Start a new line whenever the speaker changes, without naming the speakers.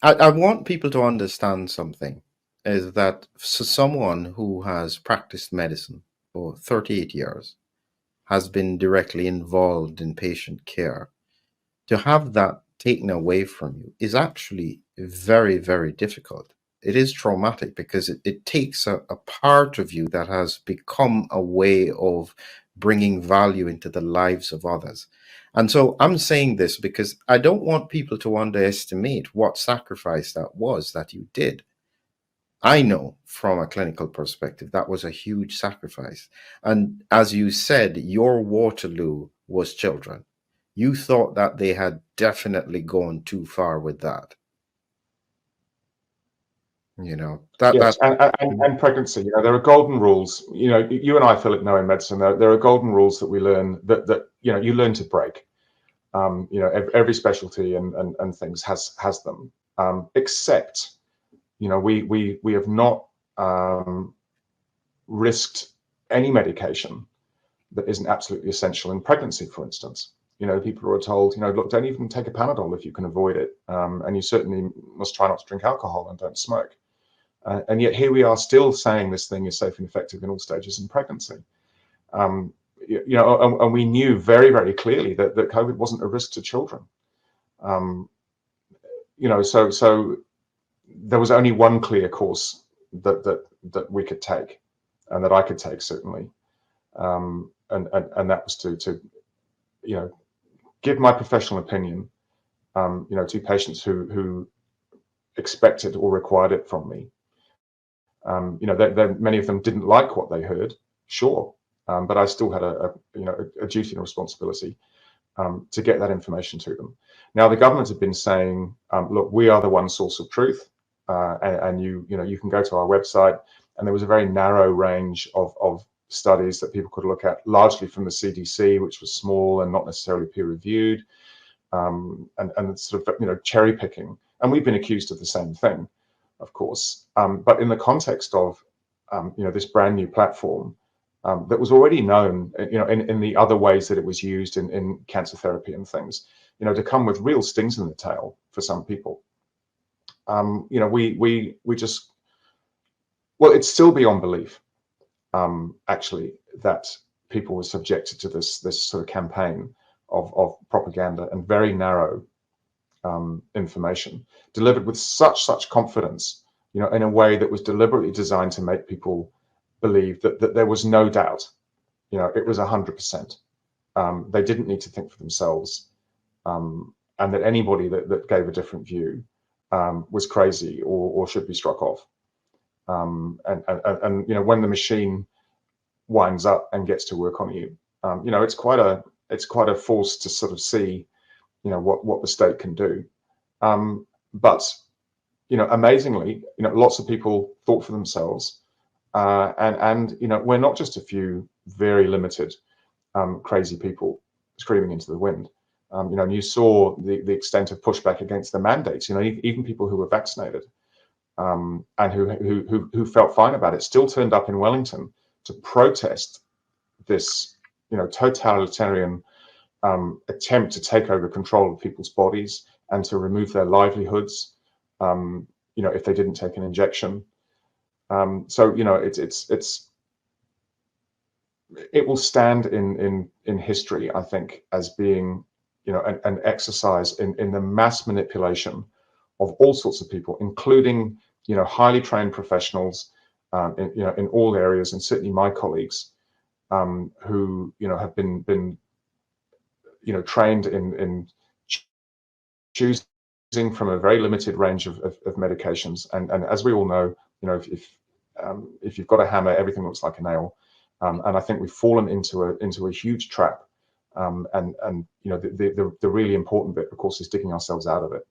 I want people to understand something, is that someone who has practiced medicine for 38 years, has been directly involved in patient care, to have that taken away from you is actually very, very difficult. It is traumatic because it takes a part of you that has become a way of bringing value into the lives of others. And so I'm saying this because I don't want people to underestimate what sacrifice that was that you did. I know from a clinical perspective that was a huge sacrifice. And as you said, your Waterloo was children. You thought that they had definitely gone too far with that. You know,
Yes,
that
and pregnancy. You know, there are golden rules. You know, you and I, Philip, know in medicine there are golden rules that we learn that you know you learn to break. You know, every specialty and things has them, except you know we have not risked any medication that isn't absolutely essential in pregnancy, for instance. You know, people are told, you know, look, don't even take a Panadol if you can avoid it, and you certainly must try not to drink alcohol and don't smoke. And yet here we are still saying this thing is safe and effective in all stages in pregnancy. You know, and we knew very, very clearly that COVID wasn't a risk to children. Um, you know, so there was only one clear course that we could take, and that I could take certainly, and that was to you know give my professional opinion, you know, to patients who expected or required it from me. You know, many of them didn't like what they heard, sure, but I still had you know a duty and a responsibility to get that information to them. Now, the government have been saying, look, we are the one source of truth, and you know you can go to our website, and there was a very narrow range of studies that people could look at, largely from the CDC, which was small and not necessarily peer reviewed, and sort of you know cherry picking. And we've been accused of the same thing, of course, but in the context of you know this brand new platform that was already known, you know, in the other ways that it was used in cancer therapy and things, you know, to come with real stings in the tail for some people. You know, we just, well, it's still beyond belief, actually, that people were subjected to this sort of campaign of propaganda and very narrow information delivered with such confidence, you know, in a way that was deliberately designed to make people believe that there was no doubt, you know, it was 100%. They didn't need to think for themselves, and that anybody that gave a different view was crazy or should be struck off. And you know, when the machine winds up and gets to work on you, you know, it's quite a force to sort of see, you know, what the state can do. But you know, amazingly, you know, lots of people thought for themselves, and you know, we're not just a few very limited crazy people screaming into the wind. You know, and you saw the extent of pushback against the mandates. You know, even people who were vaccinated and who felt fine about it still turned up in Wellington to protest this, you know, totalitarian attempt to take over control of people's bodies and to remove their livelihoods, you know, if they didn't take an injection. So you know, it will stand in history, I think, as being, you know, an exercise in the mass manipulation of all sorts of people, including, you know, highly trained professionals, you know, in all areas, and certainly my colleagues, who, you know, have been you know trained in choosing from a very limited range of medications, and as we all know, you know, if you've got a hammer, everything looks like a nail, and I think we've fallen into a huge trap, and you know the really important bit, of course, is digging ourselves out of it.